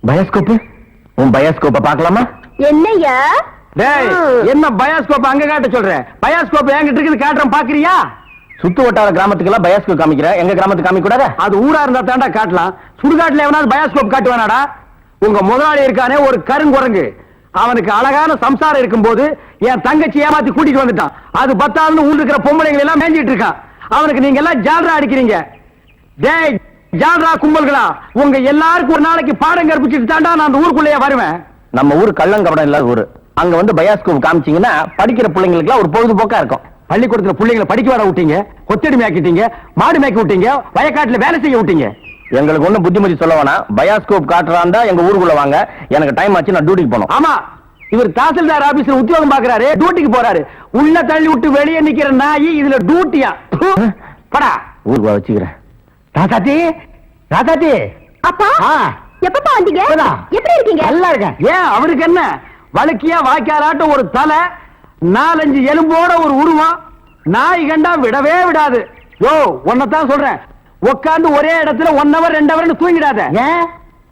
Bioscope உன் பயோஸ்கோப்ப பார்க்கலாமா? என்னையா என்ன பயோஸ்கோப் அங்க காட்ட சொல்ற? பயோஸ்கோப் என்கிட்ட இருக்குது, காட்டுறேன், பாக்குறியா? சுத்து வட்டார கிராமத்துக்கெல்லாம் பயோஸ்கோப் காமிக்கிற, எங்க கிராமத்துக்கு காமிக்க கூடாதா? அது ஊரா இருந்தா தாண்டா காட்டலாம். சுடுகாட்டுல எவனாவது பயோஸ்கோப் காட்டுவானாடா? உங்க முதலாளி இருக்கானே ஒரு கருங்குரங்கு, அவனுக்கு அழகான சம்சாரம் இருக்கும் போது என் தங்கச்சி ஏமாத்தி கூட்டிட்டு வந்துட்டான். அது பத்தாதுன்னு ஊர் இருக்கிற பொம்பளைங்களை எல்லாம் மேஞ்சிட்டு இருக்கான். அவனுக்கு நீங்க எல்லாம் ஜால்ரா அடிக்கிறீங்க. டேய் ஜால்ரா கும்பல்களா, உங்க எல்லாருக்கும் ஒரு நாளைக்கு பாடம் கற்பிச்சுட்டு தாண்டா நான் அந்த ஊருக்குள்ளேயே வருவேன். நம்ம ஊர் கள்ளங்கபடம் இல்லாத ஊரு. அங்க வந்து பயோஸ்கோப் காமிச்சீங்கன்னா படிக்கிற பிள்ளைங்களுக்கு எல்லாம் ஒரு பொழுதுபோக்கா இருக்கும். பள்ளிக்கூடத்துல பிள்ளைங்களை படிக்க வர விட்டீங்க, கொத்தடி மேய்க்கிட்டீங்க, மாடு மேய்க்க விட்டீங்க, வயக்காட்டுல வேலை செய்ய விட்டீங்க. எங்களுக்கு ஒண்ணு புத்திமதி சொல்ல வேணாம். பயோஸ்கோப் காட்டுறாண்டா எங்க ஊருக்குள்ள வாங்க, எனக்கு டைம் ஆச்சு, நான் டியூட்டிக்கு போகணும். ஆமா, இவர் தாசில்தார் ஆபீஸ்ல உத்தியோகம் பாக்குறாரு, டியூட்டிக்கு போறாரு. உள்ள தள்ளி விட்டு வெளியே நிக்கிற நாயி இதுல டியூட்டியா? படா ஊருக்கு வச்சுக்கிறேன். ராசாத்தி, ராசாத்தி. அப்பா எப்பப்பா வந்தீங்க? எப்படி இருக்கீங்க? நல்லா இருக்கேன். ஏன் அவருக்கு என்ன? வழுக்கியா வாய்க்காலாட்டம் ஒரு தலை, 4-5 எலும்போட ஒரு உருவம், நாய் கண்டா விடவே விடாது. யோ உன்னதான் சொல்றேன், உட்காந்து ஒரே இடத்துல 1 hour 2 hour தூங்கிடாத. ஏன்?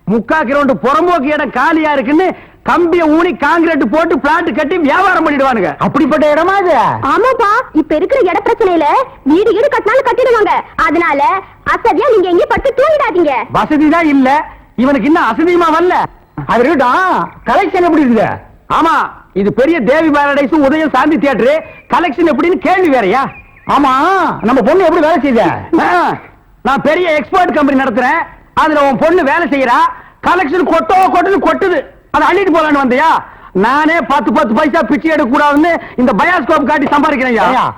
3/4 கிரவுண்ட் புறம்போக்கு இடம் காலியா இருக்குன்னு கம்பிய ஊனி காங்கிரீட் போட்டு பிளாட் கட்டி வியாபாரம் பண்ணிடுவானுங்க. அப்படிப்பட்ட இடமா இது? ஆமாப்பா, இப்ப இருக்கிற இட பிரச்சனையில வீடு வீடு கட்டினாலும் கட்டிடுவாங்க. அதனால அசதியா நீங்க எங்க படுத்து தூங்கிடாதீங்க. வசதி தான் இல்ல, இவனுக்கு இன்னும் அசதியுமா வரல. அது இருக்கட்டும், கலெக்ஷன் எப்படி இருக்குது? ஆமா, இது பெரிய தேவி பாரடைஸ் உதயம் சாந்தி தியேட்டர், கலெக்ஷன் எப்படின்னு கேள்வி வேறயா? ஆமா, நம்ம பொண்ணு எப்படி வேலை செய்யுது? நான் பெரிய எக்ஸ்போர்ட் கம்பெனி நடத்துறேன், அதுல உன் பொண்ணு வேலை செய்யறா. கலெக்ஷன் கொட்டுது, அதை அள்ளிட்டு போலான்னு வந்தியா? நானே 10 பைசா பிச்சை எடுக்க கூடாதுன்னு இந்த பயோஸ்கோப் காட்டி சம்பாதிக்கிறேன்.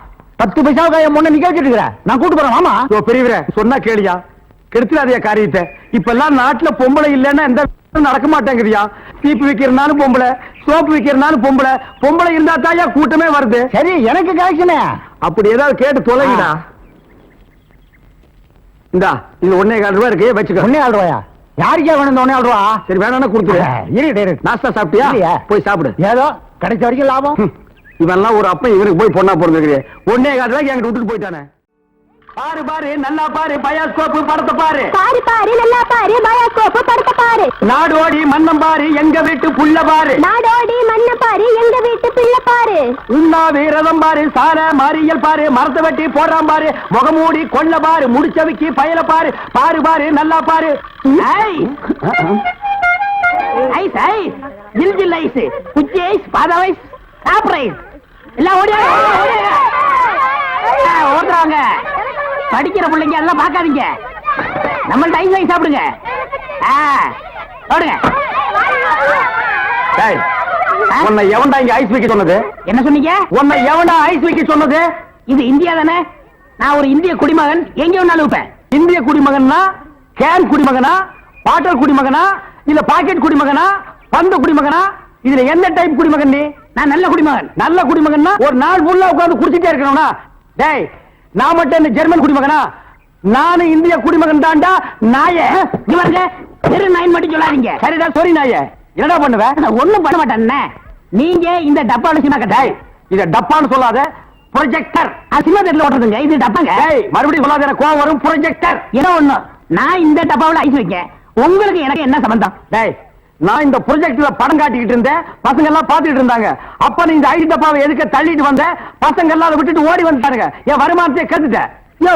10 பைசாவுக்கு என் பொண்ணு நிகழ்ச்சிட்டு இருக்கிறேன், நான் கூட்டு போறேன். ஆமா பெரியவரே, சொன்னா கேளியா, கெடுத்துடாதே காரியத்தை. இப்ப எல்லாம் நாட்டுல பொம்பளை இல்லன்னா எந்த நடக்க மாட்டேங்குதியா? சீப்பு விக்கிறனாலும் பொம்பளை, சோப்பு விக்கிறனாலும் பொம்பளை, பொம்பளை இருந்தா தாயா கூட்டமே வருது. சரி, எனக்கு கலெக்ஷனே அப்படி ஏதாவது கேட்டு தொலைங்கடா. இந்தா இது 1.25 ரூபாய் இருக்கு, வச்சுக்க. 1.25 ரூபாயா? யாருக்கே வேணும் இந்த 1.25 ரூபா? சரி வேணா கொடுத்துரு. நாஸ்தா சாப்பிட்டியா? போய் சாப்பிடு. ஏதோ கிடைச்ச வரைக்கும் லாபம். இவெல்லாம் ஒரு அப்ப இவனுக்கு போய் பொண்ணா போறது. 1.25 ரூபாய்க்கு என்கிட்ட விட்டுட்டு போயிட்டானே. பாரு பாரு நல்லா பாரு, பயோஸ்கோப் படத்தை பாரு. பாரு பாரு நல்லா பாரு, பயோஸ்கோப் படத்தை பாரு. நாடோடி மன்னம் பாரு, எங்க வீட்டு புள்ள பாரு. நாடோடி மன்னம் பாரு, எங்க வீட்டு பிள்ளை பாரு. உண்ணாவி ரதம் பாரு, சார மாரியல் பாரு, மரத்தை வெட்டி போடுறான் பாரு, முகமூடி கொள்ள பாரு, முடிச்சவிக்கு பயல பாரு. பாரு பாரு நல்லா பாரு. ஐஸ் ஐஸ், ஜில் ஜில் ஐஸ், குச்சி ஐஸ், பாதா ஐஸ், சாப்பிட்ற ஐஸ் எல்லாம் ஓடுறாங்க. படிக்கிற பிள்ளைங்க எல்லாம் பார்க்காதீங்க, நம்மள்ட்ட ஐஸ் வாங்கி சாப்பிடுங்க. ஓடுங்க. உன்னை எவன்டா இங்க ஐஸ் வைக்க சொன்னது? என்ன சொன்னீங்க? உன்னை எவன்டா ஐஸ் வைக்க சொன்னது? இது இந்தியா தானே, நான் ஒரு இந்திய குடிமகன், எங்க வேணாலும் வைப்பேன். இந்திய குடிமகன்னா கேன் குடிமகனா, பாட்டல் குடிமகனா, இல்ல பாக்கெட் குடிமகனா, பந்து குடிமகனா? இதுல எந்த டைப் குடிமகன் நீ? நான் நல்ல குடிமகன். நல்ல குடிமகன்னா ஒரு நாள் ஃபுல்லா உட்கார்ந்து குடிச்சிட்டே இருக்கணும்னா? டேய், நான் மட்டும் என்ன ஜெர்மன் குடிமகனா? நானும் இந்திய குடிமகன் தான்டா. நாயே தெரு நாயின் மட்டும் சொல்லாதீங்க. சரிடா, சாரி நாயே. என்னடா பண்ணுவேன்? ஒண்ணும் பண்ண மாட்டேன். நீங்க இந்த டப்பால சினிமா கட்டாய். இத டப்பான்னு சொல்லாத, ப்ரொஜெக்டர். சினிமா தேட்டர்ல ஓட்டுறதுங்க, இது டப்பாங்க. மறுபடியும் சொல்லாத, எனக்கு கோவம் வரும். ப்ரொஜெக்டர் என்ன ஒண்ணு? நான் இந்த டப்பாவில் ஐஸ் வைக்க, உங்களுக்கு எனக்கு என்ன சம்பந்தம்? டேய், நான் இந்த ப்ரொஜெக்ட்ல படம் காட்டிக்கிட்டு இருந்தேன், பசங்க எல்லாம் பாத்துட்டு இருந்தாங்க. அப்ப நீ இந்த ஐஸ் டப்பாவை எதுக்கு தள்ளிட்டு வந்த? பசங்க எல்லாம் அதை விட்டுட்டு ஓடி வந்துட்டானுங்க. என் வருமானத்தை கத்துட்டேன். யோ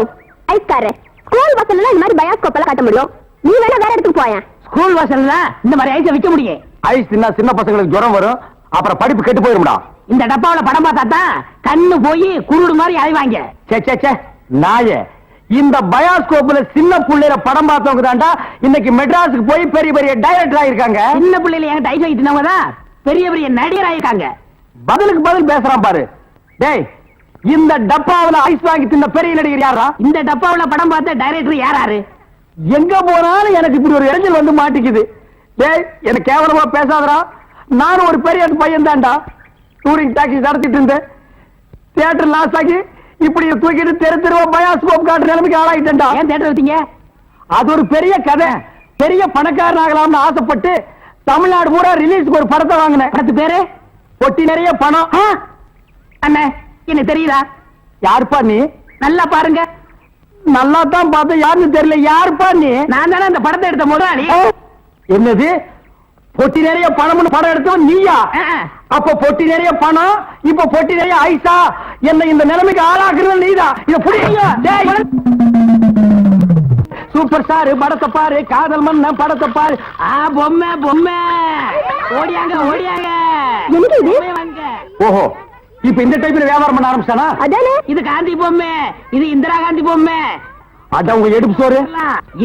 ஐஸ்காரே, ஸ்கூல் வாசல்ல இந்த மாதிரி பயோஸ்கோப் எல்லாம் காட்ட முடியும், நீ வேணா வேற இடத்துக்கு போயேன். ஸ்கூல் வாசல்ல இந்த மாதிரி ஐஸை விற்க முடியும்? ஐஸ் தின்னா சின்ன பசங்களுக்கு ஜுரம் வரும், அப்புறம் படிப்பு கெட்டு போயிரும்டா. இந்த டப்பாவில படம் பார்த்தா தான் கண்ணு போய் குருடு மாதிரி அலைவாங்க. சே சே சே நாயே, இந்த பயோஸ்கோப்ல சின்ன புள்ளையில படம் பார்த்தவங்க தாண்டா இன்னைக்கு மெட்ராஸுக்கு போய் பெரிய பெரிய டைரக்டர் ஆயிருக்காங்க. சின்ன புள்ளையில என்கிட்ட ஐஸ் வைக்கிட்டவங்க தான் பெரிய பெரிய நடிகர் ஆயிருக்காங்க. பதிலுக்கு பதில் பேசுறான் பாரு. டேய், இந்த டப்பாவுல ஐஸ் வாங்கி தின்ன பெரிய நடிகர் யாரா? இந்த டப்பாவுல படம் பார்த்த டைரக்டர் யாராரு? எங்க போனாலும் எனக்கு இப்படி ஒரு இடைஞ்சல் வந்து மாட்டிக்குது. டேய், எனக்கு கேவலமா பேசாதடா. நானும் ஒரு பெரிய பையன் தான்டா, டூரிங் டாக்ஸி நடத்திட்டு இருந்தேன். தியேட்டர் லாஸ் ஆகி இப்படி தூக்கிட்டு தெரு தெருவா பயோஸ்கோப் காட்டுற நிலைமைக்கு ஆளாயிட்டா. ஏன் தியேட்டர் வச்சீங்க? அது ஒரு பெரிய கதை. பெரிய பணக்காரன் ஆகலாம்னு ஆசைப்பட்டு தமிழ்நாடு பூரா ரிலீஸ்க்கு ஒரு படத்தை வாங்கினேன். படத்து பேரு பொட்டி நிறைய பணம். அண்ணே, என்ன தெரியுதா? யாருப்பா நீ? நல்லா பாருங்க. நல்லா தான் பார்த்தா யாருன்னு தெரியல. யாருப்பா நீ? நான் தானே அந்த படத்தை எடுத்த முதலாளி. என்னது, பொட்டி நிறைய பணம்னு படம் எடுத்தவன் நீயா? அப்ப பொட்டி நிறைய பணம், இப்ப பொட்டி நிறைய ஐசா, என்ன இந்த நிலைமைக்கு ஆளாக்குறது நீதான். இத புடிங்க. சூப்பர் ஸ்டார் படத்தை பாரு, காதல் மன்னன் படத்தை பாரு. பொம்மை பொம்மை ஓடியாங்க ஓடியாங்க. ஓஹோ, இப்ப இந்த டைப்ல வியாபாரம் பண்ண ஆரம்பிச்சானா? அதானே. இது காந்தி பொம்மை, இது இந்திரா காந்தி பொம்மை. அட உங்க எடுப்பு சோறு.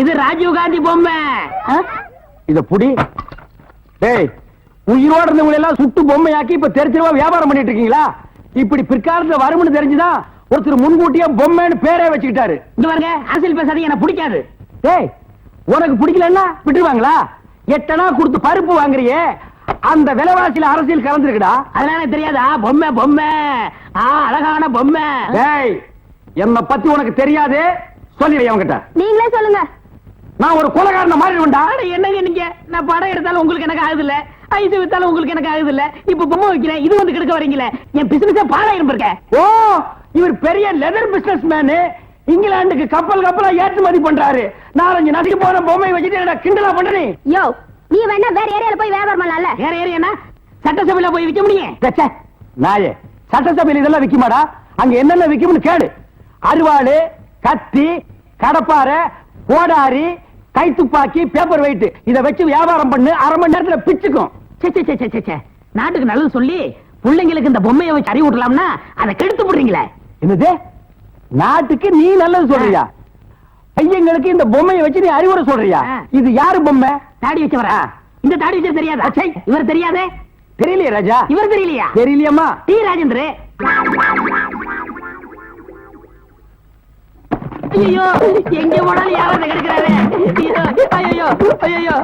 இது ராஜீவ் காந்தி பொம்மை. இத புடி. டேய், உயிரோட இருந்தவங்க எல்லாம் சுட்டு பொம்மையாக்கி இப்ப தெரிஞ்சவா வியாபாரம் பண்ணிட்டு இருக்கீங்களா? இப்படி பிற்காலத்துல வரும்னு தெரிஞ்சுதான் ஒருத்தர் முன்கூட்டியே பொம்மைன்னு பேரே வச்சுக்கிட்டாரு. இங்க பாருங்க, அரசியல் பேசாதீங்க, எனக்கு பிடிக்காது. டேய், உனக்கு பிடிக்கலன்னா விட்டுருவாங்களா? 8 அணா கொடுத்து பருப்பு வாங்குறியே, அந்த விலைவாசியில அரசியல் கலந்துருக்குடா. அதனால தெரியாதா? பொம்மை பொம்மை, அழகான பொம்மை. டேய், என்ன பத்தி உனக்கு தெரியாது, சொல்லிடு அவங்கிட்ட. நீங்களே சொல்லுங்க. நான் ஒரு கொலைகாரன மாறிடுவேன்டா. என்னங்க நீங்க? நான் படம் எடுத்தாலும் உங்களுக்கு எனக்கு ஆகுது இல்ல, ஐஸ் வித்தாலும் உங்களுக்கு எனக்கு ஆகுது இல்ல, இப்ப பொம்மை வைக்கிறேன், இது வந்து கெடுக்க வரீங்களே, என் பிசினஸே பாழாயிரும் இருக்க. ஓ, இவர் பெரிய லெதர் பிசினஸ் மேனு, இங்கிலாந்துக்கு கப்பல் கப்பலா ஏற்றுமதி பண்றாரு. 4-5 நாட்டுக்கு போற பொம்மை வச்சுட்டு கிண்டலா பண்றீ? யோ, நீ வேணா வேற ஏரியால போய் வியாபாரம் பண்ணலாம்ல. வேற ஏரியானா சட்டசபையில போய் விக்க முடியும்? நாயே, சட்டசபையில இதெல்லாம் விக்குமாடா? அங்க என்னென்ன விக்கும்னு கேளு. அருவாளு, கத்தி, கடப்பாரை, கோடாரி, கை துப்பாக்கி, பேப்பர் வெயிட், இத வச்சு வியாபாரம் பண்ணு, 1/2 மணி நேரத்துல பிச்சுக்கும். நாட்டுக்கு நல்லது சொல்லி பிள்ளைங்களுக்கு இந்த பொம்மையை வச்சு அறிவுட்டலாம்னா அதை கெடுத்து போடுறீங்களே. என்னது? நாட்டுக்கு நீ நல்லது சொல்றியா? பையங்களுக்கு இந்த பொம்மையை வச்சு நீ அறிவுரை சொல்றியா? இது யாரு பொம்மை? தாடி வச்சவரா? இந்த தாடி வச்சது தெரியாதா? இவர் தெரியாதே? தெரியலையே ராஜா. இவர் தெரியலையா? தெரியலையம்மா. டி ராஜேந்திர. ஐயோ, எங்க போனாலும் யாராவது கிடைக்கிறாரே. ஐயோ ஐயோ.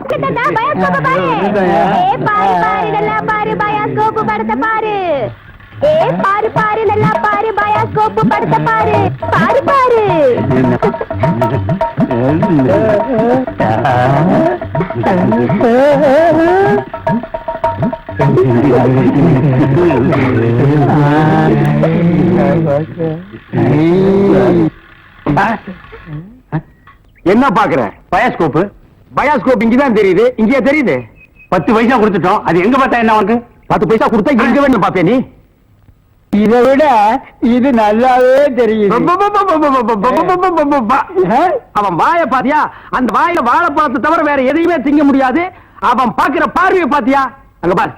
கிட்டடா பயாஸ்கோப் பாரு. பாரு பாரு நல்லா பாரு, பயாஸ்கோப் படத்தை பாரு. பாரு பாரு நல்லா பாரு, பயாஸ்கோப் படத்தை பாரு. பாரு பாரு. என்ன பாக்குற? பயாஸ்கோப். பயாஸ்கோப் இங்கதான் தெரியுது. இங்கே தெரியுது. 10 பைசா கொடுத்துட்டோம், அது எங்க பார்த்தா என்ன உனக்கு? 10 பைசா கொடுத்தா எங்க வேணும் பாப்பே நீ? இதை விட இது நல்லாவே தெரியுது. அவன் வாய பாத்தியா? அந்த வாயில வாழைப்பழத்தை தவிர வேற எதையுமே திங்க முடியாது. அவன் பாக்குற பார்வையை பாத்தியா? அங்க பார்,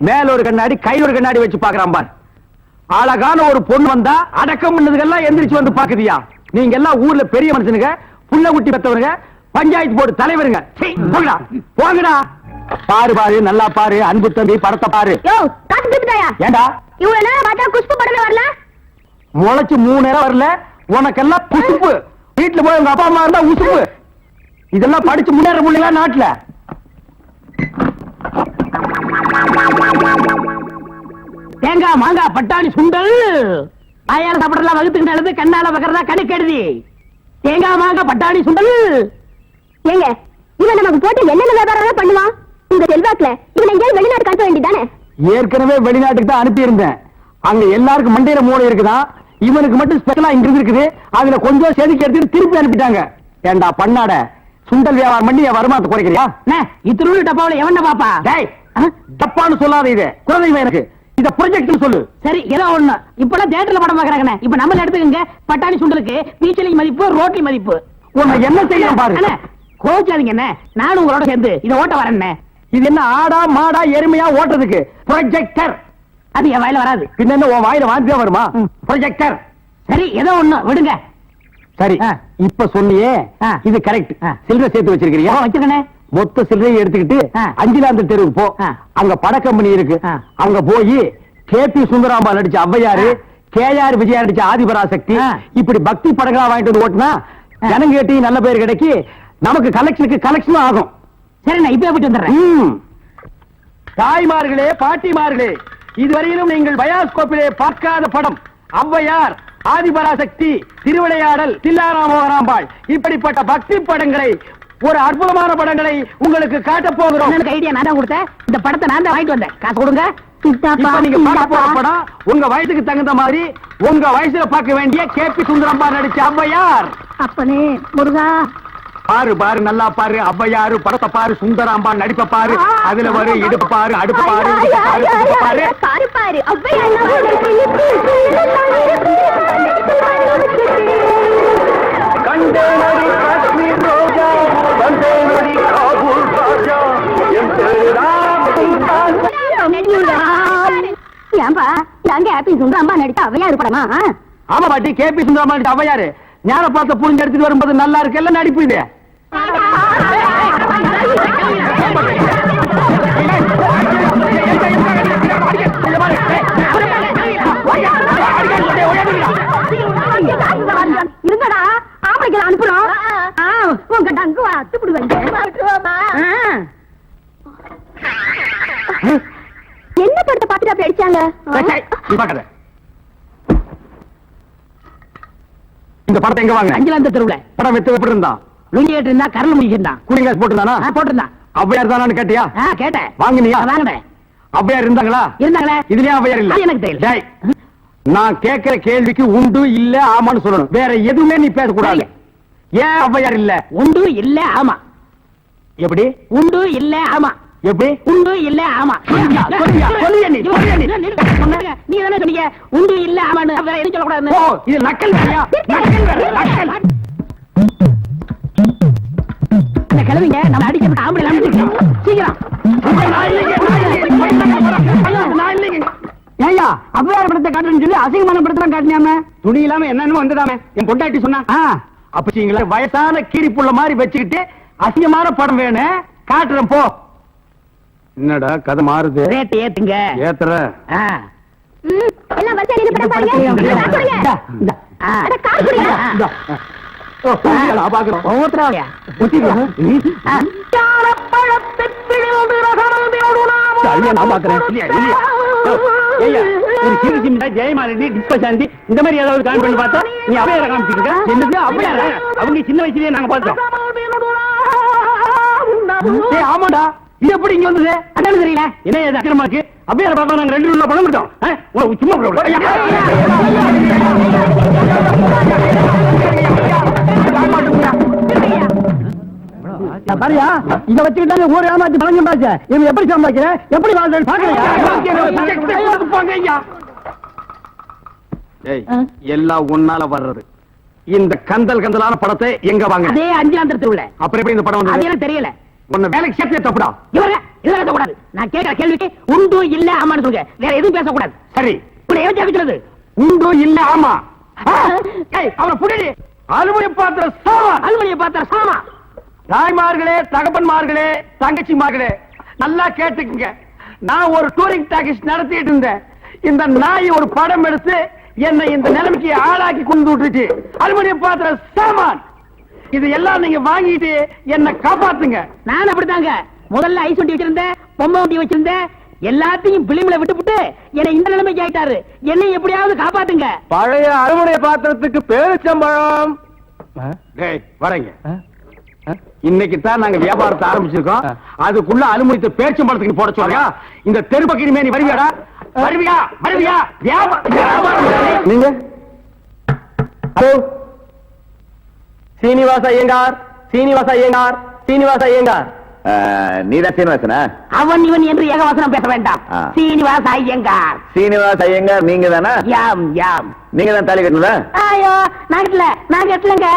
மேல ஒரு கண்ணாடி, கையில ஒரு கண்ணாடி வச்சு பாக்குறான் பார். அழகான ஒரு பொண்ணு வந்தா அடக்கம் பண்ணதுக்கெல்லாம் எந்திரிச்சு வந்து பாக்குதியா? நீங்க எல்லாம் ஊர்ல பெரிய மனுஷனுங்க, புள்ள குட்டி பெத்தவருங்க, பஞ்சாயத்து போர்டு தலைவருங்க. போங்கடா போங்கடா. பாரு பாரு, நல்லா பாரு, அன்பு தம்பி படத்தை பாரு. ஏண்டா இவ்வளவு நேரம் பார்த்தா குஷ்பு படமே வரல? முளைச்சு 3 நேரம் வரல, உனக்கெல்லாம் குசுப்பு. வீட்டுல போய் உங்க அப்பா அம்மா இருந்தா உசுப்பு. இதெல்லாம் படிச்சு முன்னேற முடியல நாட்டுல. தேங்காய் மாங்காய் பட்டாணி சுண்டல் ஆயார சாப்பிடலாம், வகுத்துக்கு நல்லது, கண்ணால வகரதா கணக்கெடுதி. தேங்காய் மாங்காய் பட்டாணி சுண்டல். ஏங்க, இவன் நமக்கு போட்டு என்னென்ன வியாபாரம் பண்ணுவான்? உங்க செல்வாக்குல இவன் எங்கேயாவது வெளிநாட்டுக்கு அனுப்ப வேண்டியதானே? ஏற்கனவே வெளிநாட்டுக்கு தான் அனுப்பி இருந்தேன். அங்க எல்லாருக்கும் மண்டையில மூளை இருக்குதான், இவனுக்கு மட்டும் ஸ்பெஷலா இங்க இருக்குது. அதுல கொஞ்சம் செதுக்கி எடுத்துட்டு திருப்பி அனுப்பிட்டாங்க. ஏண்டா பண்ணாட, சுண்டல் வியாபாரம் பண்ணி என் வருமானத்தை குறைக்கிறியா? இத்திரு டப்பாவில எவன பாப்பா? டப்பான்னு சொல்லாத, இது குழந்தைங்க எனக்கு. இத ப்ரொஜெக்ட் சொல்லு. சரி, ஏதோ ஒண்ணு. இப்பெல்லாம் தியேட்டர்ல படம் பாக்குறாங்க. இப்ப நம்ம எடுத்துக்கங்க, பட்டாணி சுண்டலுக்கு பீச்சலி மதிப்பு, ரோட்டி மதிப்பு. உன்னை என்ன செய்யணும் பாரு. கோச்சாதீங்க, நானும் உங்களோட சேர்ந்து இதை ஓட்ட வரேன். இது என்ன ஆடா மாடா எருமையா ஓட்டுறதுக்கு? ப்ரொஜெக்டர். அது என் வாயில வராது. பின்ன உன் வாயில வாந்தியா வருமா? ப்ரொஜெக்டர். சரி, ஏதோ ஒண்ணு விடுங்க. சரி, இப்ப சொன்னியே இது கரெக்ட். சில்லறை சேர்த்து வச்சிருக்கிறியா? வச்சிருக்கேன். மொத்த சில்லறையை எடுத்துக்கிட்டு அஞ்சிலாந்த தெருவுக்கு போ. அங்க பட கம்பெனி இருக்கு. அங்க போய் கேபி சுந்தராம்பாள் நடிச்ச ஔவையாரு, கேஆர் விஜயா நடிச்ச ஆதிபராசக்தி, இப்படி பக்தி படங்களா வாங்கிட்டு வந்து ஓட்டுனா ஜனங்க கேட்டி நல்ல பேர் கிடைக்கி, நமக்கு கலெக்ஷனுக்கு கலெக்ஷனும் ஆகும். சரி, நான் இப்ப போயிட்டு வந்துடுறேன். தாய்மார்களே, பாட்டிமார்களே, இதுவரையிலும் நீங்கள் பயாஸ்கோப்பிலே பார்க்காத படம் ஔவையார், ஆதிபராசக்தி, திருவிளையாடல், தில்லாராமோகராம்பாள், இப்படிப்பட்ட பக்தி படங்களை, ஒரு அற்புதமான படங்களை உங்களுக்கு காட்ட போகிறோம். ஐடியா நான் தான் கொடுத்தேன். இந்த படத்தை நான் தான் வாங்கிட்டு வந்தேன். காசு கொடுங்க. இப்ப நீங்க பார்க்க போற படம் உங்க வயசுக்கு தகுந்த மாதிரி, உங்க வயசுல பார்க்க வேண்டிய கேபி சுந்தரம்பாள் நடிச்ச ஔவையார். அப்பனே முருகா, பாரு பாரு நல்லா பாரு ஔவையாரு படத்தை பாரு சுந்தராம்பா நடிப்ப பாரு அதுல வரும் இடுப்பு பாரு அடுப்பு பாரு இடுப்பு பாரு, துடுப்பு பாரு பாரு பாரு ஔவையா கண்டேனடி காஷ்மீர் ரோஜா வந்தேனடி காபூல் ராஜா என் ஏன்பா அங்க ஹாப்பி சுந்தரம்பா நடித்த ஔவையாரு படமா ஆமா பாட்டி கேபி சுந்தராம்பா நடித்த ஔவையாரு ஞான பார்த்த புரிஞ்சு எடுத்துட்டு வரும்போது நல்லா இருக்கு எல்லாம் நடிப்பு இது இருங்கடா ஆம்பளைக்கு அனுப்புறோம் உங்க டங்கு அத்துப்பிடுவாங்க என்ன படத்தை பார்த்துட்டு அப்படி அடிச்சாங்க நீ பாக்காத. இந்த படத்தை எங்க வாங்க அஞ்சலாந்த தெருவுல படம் வெத்து எப்படி இருந்தான் லுங்கி கேட்டு இருந்தா கரல் முடிக்கிருந்தான் கூலிங் கிளாஸ் போட்டுருந்தானா போட்டிருந்தான் ஔவையார் தானான்னு கேட்டியா கேட்டேன் வாங்கினியா வாங்கினேன் ஔவையார் இருந்தாங்களா இருந்தாங்களே இதுலயே ஔவையார் இல்ல அது எனக்கு தெரியல. டேய், நான் கேட்கிற கேள்விக்கு உண்டு இல்ல ஆமான்னு சொல்லணும் வேற எதுவுமே நீ பேசக்கூடாது ஏன் ஔவையார் இல்ல உண்டு இல்ல ஆமா எப்படி உண்டு இல்ல ஆமா எப்படி உண்டு இல்ல ஆமா சொல்லுங்க, சொல்லுங்க நீ, சொல்லுங்க நீ. நீ தானே சொன்னீங்க உண்டு இல்ல ஆமான்னு வேற எதுவும் சொல்லக்கூடாது ஓ இது நக்கல் வேறையா நக்கல் வேற நக்கல் அந்த கிழவிங்க நம்ம அடிக்கப்பட்ட ஆம்பளை அனுப்பிச்சிருக்கோம் சீக்கிரம் ஏயா ஔவையார் படத்தை காட்டுன்னு சொல்லி அசிங்கமான படத்தை காட்டினாம துணி இல்லாம என்னன்னு வந்ததாமே என் பொண்டாட்டி சொன்னா அப்பீங்களா வயசான கீரி புள்ள மாதிரி வச்சுக்கிட்டு அசிங்கமான படம் வேணும் காட்டுறேன் போ என்னடா கதை மாறுது ரேட் ஏத்துங்க ஏத்துற எல்லாம் வரிசையா நின்னு படம் பாருங்க அட கார் குடிங்க பாக்குறோம் ஒவ்வொருத்தராவையா ஜெயமாலினி டிஸ்பசாந்தி இந்த மாதிரி ஏதாவது காமி பண்ணி பார்த்தா நீ அவையார காமிச்சிருக்க என்னது அவையார அவங்க சின்ன வயசுலயே நாங்க பார்த்தோம் ஆமாடா இது எப்படி இங்க வந்தது அதான் தெரியல என்ன இது அக்கிரமா இருக்கு அவையார பார்த்தா நாங்க 2 ரூபா பணம் விட்டோம் சும்மா பாரியா இத வச்சுக்கிட்டாங்க ஊர் ஏமாத்தி பழஞ்சம் பாச்ச இவங்க எப்படி சம்பாதிக்கிற எப்படி வாழ்றேன்னு பாக்குறீங்க எல்லாம் ஒன்னால வர்றது இந்த கந்தலான படத்தை எங்க வாங்க அதே அஞ்சலாந்த தெருவுல அப்புறம் எப்படி இந்த படம் அது வந்தது எனக்கு தெரியல உன்னை வேலைக்கு சேர்த்தே தப்புடா இவரே இதெல்லாம் பேசக்கூடாது நான் கேட்கிற கேள்விக்கு உண்டு இல்ல ஆமான்னு சொல்லுங்க வேற எதுவும் பேசக்கூடாது சரி இப்படி ஏன் ஜெபிக்கிறது உண்டு இல்ல ஆமா அவனை புடி அலுவலி பாத்திர சாமான் அலுவலியை பார்த்தா சாமா தாய்மார்களே தகப்பன்மார்களே தங்கச்சிமார்களே நல்லா கேட்டுக்குங்க நான் ஒரு டூரிங் டாக்கீஸ் நடத்திட்டு இருந்தேன் இந்த நாய் ஒரு படம் எடுத்து என்னை இந்த நிலைமைக்கு ஆளாக்கி கொண்டு விட்டுச்சு அலுமினிய பாத்திர சாமான் இது எல்லாம் நீங்க வாங்கிட்டு என்ன காப்பாத்துங்க நான் அப்படித்தாங்க முதல்ல ஐஸ் ஒட்டி வச்சிருந்தேன் பொம்மை ஒட்டி வச்சிருந்தேன் எல்லாத்தையும் பிலிமில விட்டுப்புட்டு என்னை இந்த நிலைமைக்கு ஆயிட்டாரு என்னை எப்படியாவது காப்பாத்துங்க பழைய அலுமினிய பாத்திரத்துக்கு பேரிச்சம்பழம் வரங்க இன்னைக்கு தான் நாங்க வியாபாரத்தை ஆரம்பிச்சிருக்கோம் அதுக்குள்ள அலுமினியத்தை பேரிச்சம்பழத்துக்கு போட சொல்றியா இந்த தெரு பக்கிரிமே நீ வருவியாடா வருவியா வியாபாரம் நீங்க ஹலோ சீனிவாச ஐயங்கார் நீதான் சீனிவாசனா அவன் இவன் என்று ஏகவசனம் பேச வேண்டாம் ஆ. சீனிவாச ஐயங்கார் சீனிவாச ஐயங்கார் நீங்க தானா யாம் யாம் நீங்க தான் தாலி கட்டணுதா ஐயோ நான் கட்டலங்க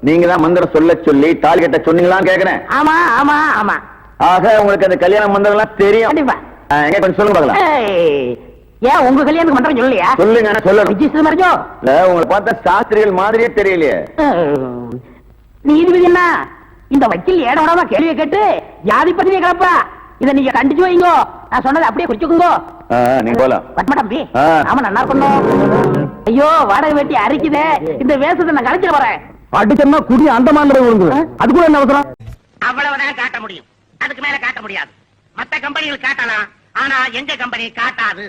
நீங்க தான் மந்திரம் சொல்ல சொல்லி தாலி கட்ட சொன்னீங்களான்னு கேக்குறேன் ஆமா ஆமா ஆமா ஆக உங்களுக்கு அந்த கல்யாண மந்திரம் எல்லாம் தெரியும் கண்டிப்பா எங்க கொஞ்சம் சொல்லுங்க பார்க்கலாம் ஏய், ஏன் உங்க கல்யாணத்துக்கு மந்திரம் சொல்லலையா சொல்லுங்க ஆனா சொல்லணும் விஜய் மறைஞ்சோ இல்ல உங்களை பார்த்தா சாஸ்திரிகள் மாதிரியே தெரியலையே நீதிபதி என்ன இந்த வக்கீல் ஏடோடமா கேள்வியை கேட்டு ஜாதி பத்திரிகை கிளப்பா இத நீங்க கண்டிச்சு வைங்கோ நான் சொன்னதை அப்படியே குறிச்சுக்குங்கோ நீங்க போலாம் பத்மடம்பி ஆ. ஆமா நல்லா பண்ணும் ஐயோ வாடகை வெட்டி அரிக்குதே இந்த வேஷத்தை நான் கலைச்சிட போறேன் அடிச்சோம்னா குடி அந்த மாதிரி விழுந்து அதுக்குள்ள என்ன அவசரம் அவ்வளவுதான் காட்ட முடியும் அதுக்கு மேல காட்ட முடியாது மத்த கம்பெனிகள் காட்டலாம் ஆனா எங்க கம்பெனி காட்டாது